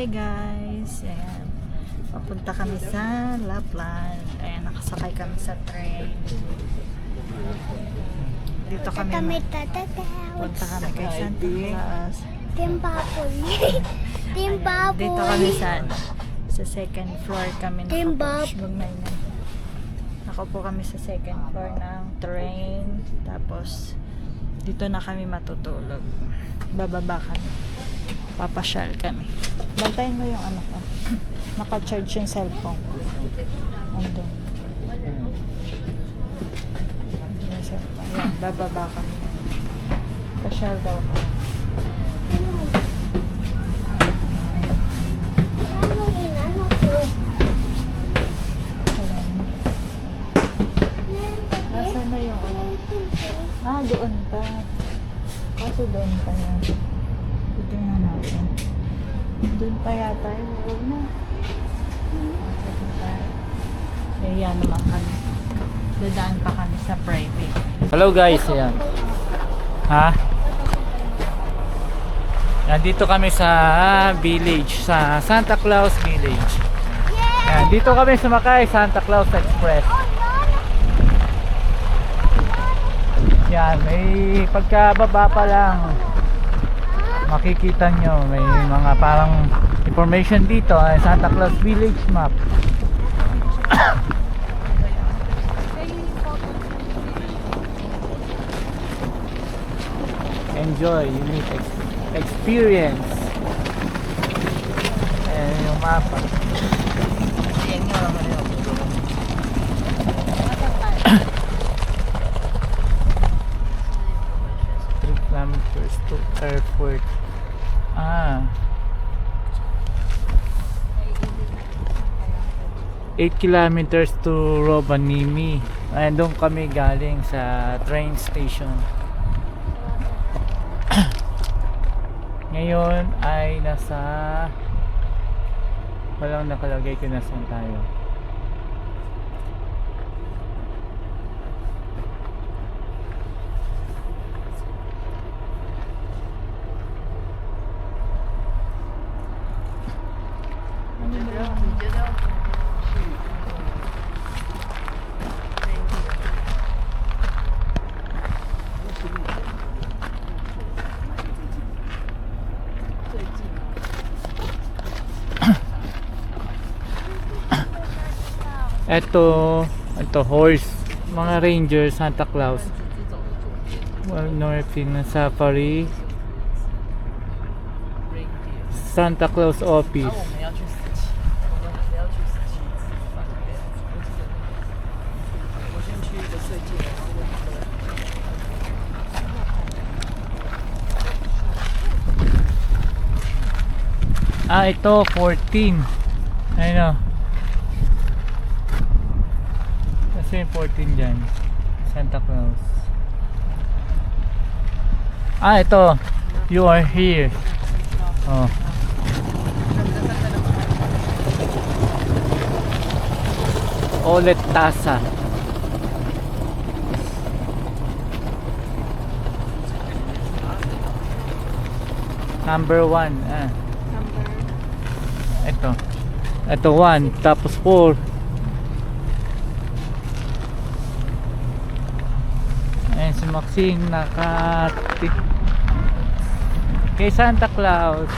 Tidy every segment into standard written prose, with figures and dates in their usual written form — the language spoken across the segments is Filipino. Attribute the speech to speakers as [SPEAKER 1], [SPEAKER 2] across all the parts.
[SPEAKER 1] Hi guys, ayan, papunta kami sa Lapland. Ayan, nakasakay kami sa train. Dito kami punta kami kay Santa Claus.
[SPEAKER 2] Timbaboy. Timbaboy.
[SPEAKER 1] Dito kami sa second floor kami
[SPEAKER 2] Timbaboy.
[SPEAKER 1] Nakaupo kami sa second floor ng train. Tapos dito na kami matutulog. Bababa kami. Papasyal kami. Bantayin mo yung anak ko. Naka-charge yung cellphone. Andun. Yung cellphone. Yan, bababa kami. Pasyal daw ko. Nasaan na yung ano? Doon pa. Kaso doon pa yan. Tingnan natin. Doon pa yata yun. Huwag na. Ayan naman kami. Dadaan pa kami sa private.
[SPEAKER 3] Hello guys, ayan. Nandito kami sa village, sa Santa Claus Village. Ayan, dito kami sumakay, Santa Claus Express. Yan, may pagkababa pa lang makikita nyo, may mga parang information dito, Santa Claus Village map. Enjoy, unique experience. Ayan yung mapa. 3 kilometers to airport. 8 kilometers to Rovaniemi. Ayan, doon kami galing sa train station. Ngayon ay nasa, walang nakalagay kung nasan tayo. Ito horse, mga ranger, Santa Claus. Northern Safari, Santa Claus Office. Ito 14. Ayun o. Kasi 14 dyan, Santa Claus. Ito, you are here. Oh. Olet Tasa. Number 1. Ito 1, tapos 4. Ayan si Maxine kay Santa Claus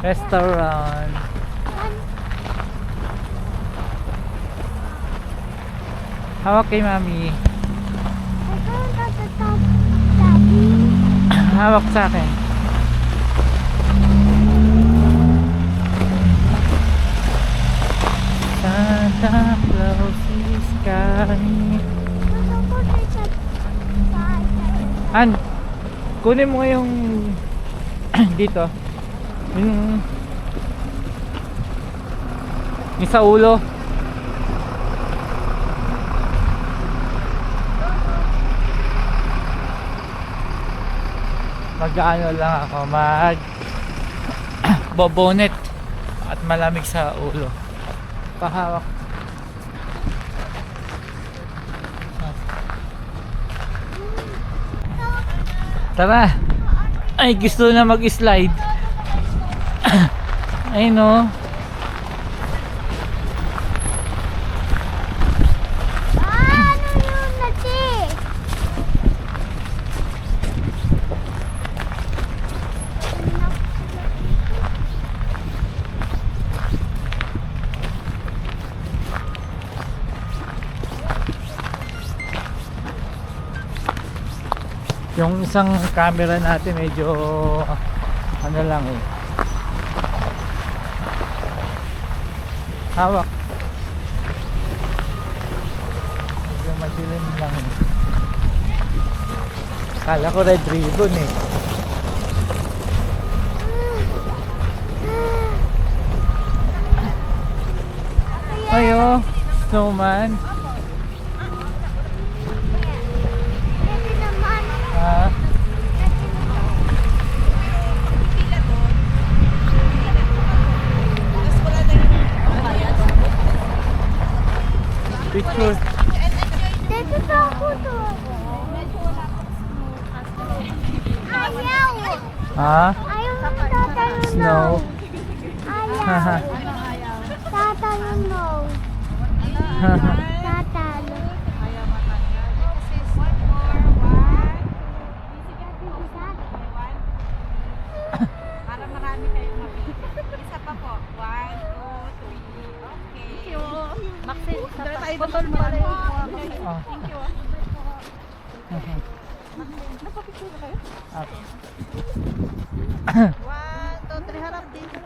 [SPEAKER 3] Restaurant. Hawak kay Mami. Hawak sa akin. Santa Claus is coming. Kunin mo yung dito yung sa ulo. Mag-ano lang ako, bobonet at malamig sa ulo. Pahawak. Tara. Ay, gusto na mag-slide. Ayun no.
[SPEAKER 2] Ano yun nati?
[SPEAKER 3] Yung isang camera natin medyo ano lang eh. Hawak. Medyo madilim lang eh. Kala ko red ribbon eh. Ayo, snowman.
[SPEAKER 2] Pwede naman.
[SPEAKER 3] Ah, picture.
[SPEAKER 2] Dito sa ako to. Ayaw.
[SPEAKER 3] Ha?
[SPEAKER 2] Ayaw na tatanong no.
[SPEAKER 3] Snow.
[SPEAKER 2] Ayaw. Tatanong no. Tatanong.
[SPEAKER 4] Para marami kayong mapili. Isa pa po. 1, 2, 3. Okay. Maxine, tayo botol mo.
[SPEAKER 3] Ah.
[SPEAKER 4] Napapicture na kayo?
[SPEAKER 3] Ah.
[SPEAKER 4] 1, 2, 3. Harap din. 1,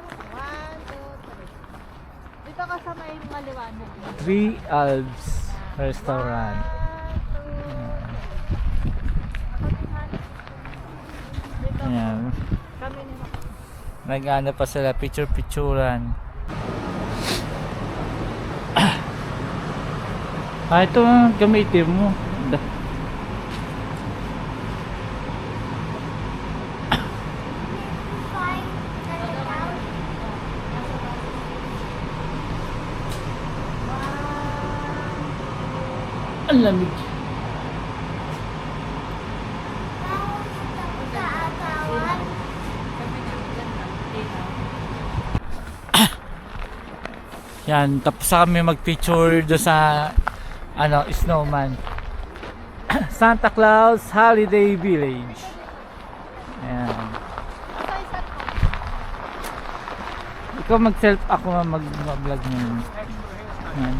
[SPEAKER 4] 2, 3. Dito ka sa may maliwanag.
[SPEAKER 3] Three Alps Restaurant. Ayan.
[SPEAKER 4] Kami ni
[SPEAKER 3] Nag-ano pa sila, picture-picturan. Ah, ito ang gamitin mo. Ang lamig. Yan, tapos na kami mag-picture do sa ano, snowman. Santa Claus Holiday Village. Ayan. Ikaw mag-self, ako mag-vlog ngayon. Ayan.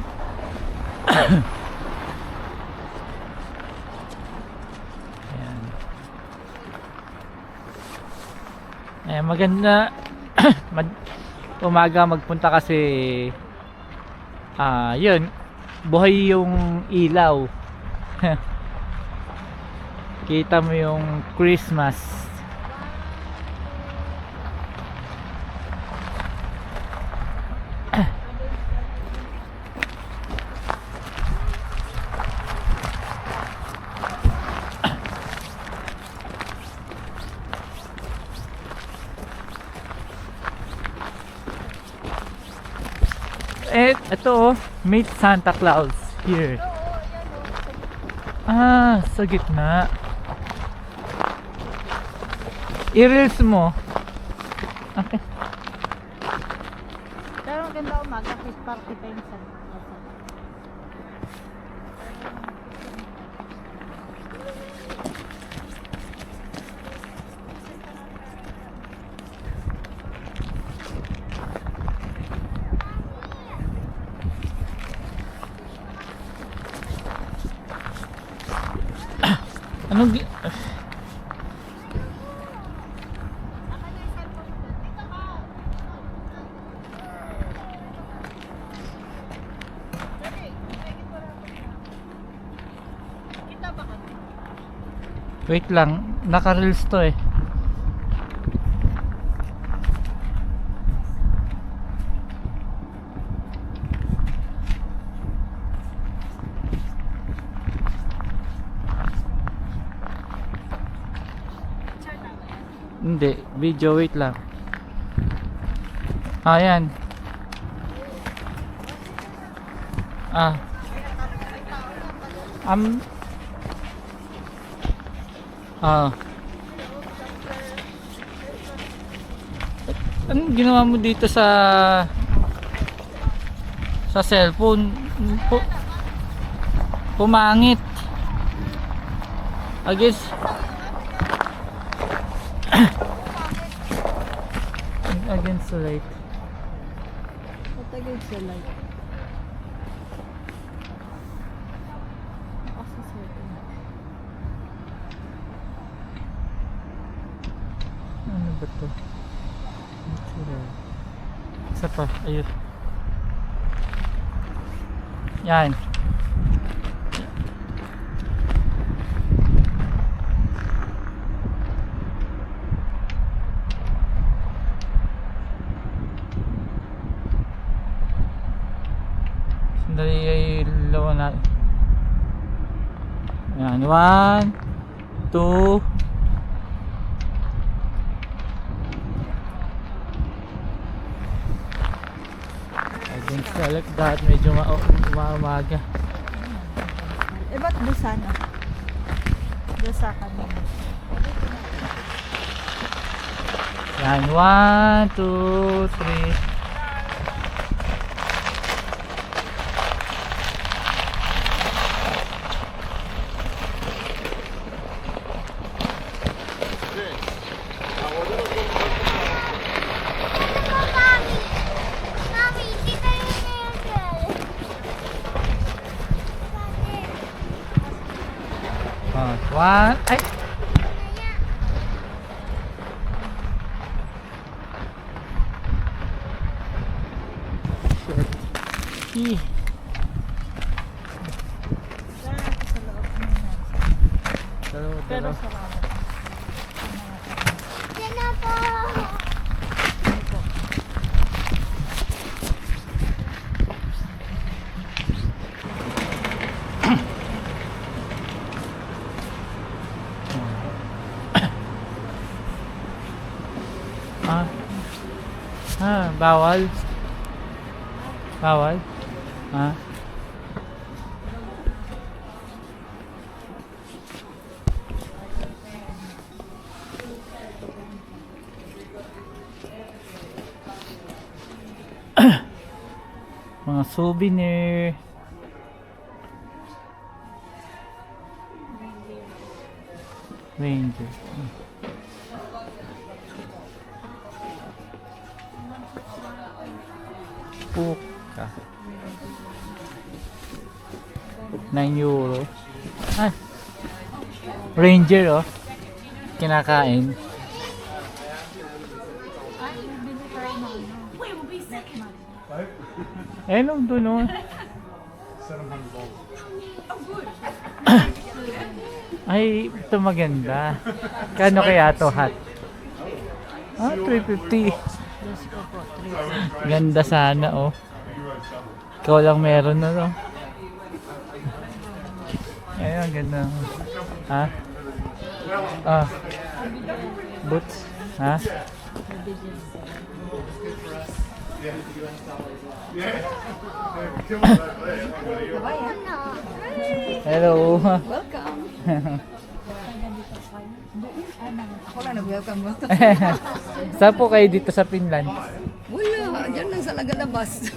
[SPEAKER 3] Ayan. Ayan, maganda. Umaga magpunta kasi yun, buhay yung ilaw. Kita mo yung Christmas. Ito oh, meet Santa Claus here. Ah, sa gitna. I-reels mo. Okay.
[SPEAKER 4] Pero maganda umaga. Fish party pa yun sa
[SPEAKER 3] Anong wait lang, naka-reels to eh. Hindi, video, wait lang. Ayan. Anong ginawa mo dito sa cellphone? Pumangit. Against against the light.
[SPEAKER 1] Patagid sa light.
[SPEAKER 3] Ano ba to? Natural. Isa pa, ayun. Yan. Sandali ay lawan natin. Yan, 1, 2. I didn't select that. Medyo umaaga.
[SPEAKER 1] Eh, ba't busa na? Busa kami.
[SPEAKER 3] Yan, 1, 2, 3.
[SPEAKER 2] Mami! Mami, hindi tayo na-girl.
[SPEAKER 3] One. Ay! Shit. Eh. Dalawa,
[SPEAKER 1] Pero
[SPEAKER 3] dalawa.
[SPEAKER 1] salamat.
[SPEAKER 2] Yan na po.
[SPEAKER 3] Bawal. Bawal. Ah. Mga souvenir. Ranger. Puka. 9 euro. Ah. Ranger oh. Kinakain. Eh, nung doon oh. Ay, ito maganda. Kano kaya to hat? Ah, 350. Ganda sana oh. Ikaw lang meron na no. Ayun, ganda. Ha? Ah. Boots. Ha? Hello.
[SPEAKER 4] Welcome. Ako lang nag-welcome mo.
[SPEAKER 3] Saan po kayo dito sa Finland?
[SPEAKER 4] Wala, dyan lang sa Lagalabas.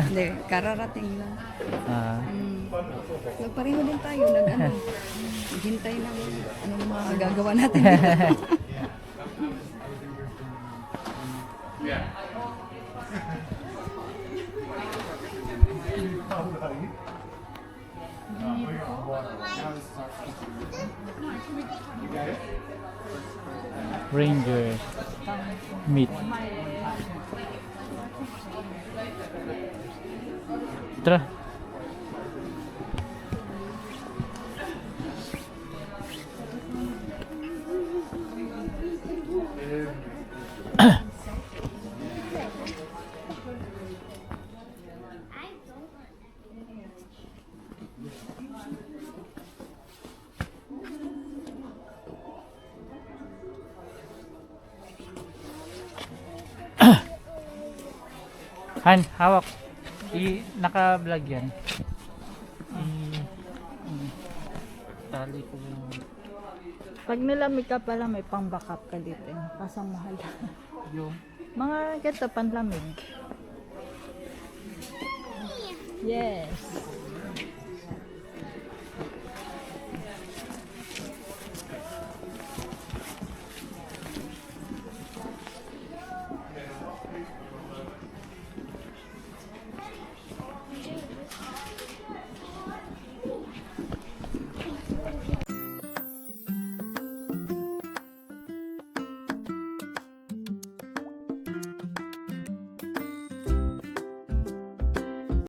[SPEAKER 4] Hindi, kararating lang.
[SPEAKER 3] Ah.
[SPEAKER 4] Nagpareho din tayo, naghintay ng anong mga gagawa natin dito.
[SPEAKER 3] Ranger meat. Tara. Han, hawak. Naka-vlog yan. Tali ko yung...
[SPEAKER 1] Pag nilamig ka pala, may pang backup ka dito. Kasang mahal.
[SPEAKER 3] Yung...
[SPEAKER 1] Mga ganito, panlamig. Yes.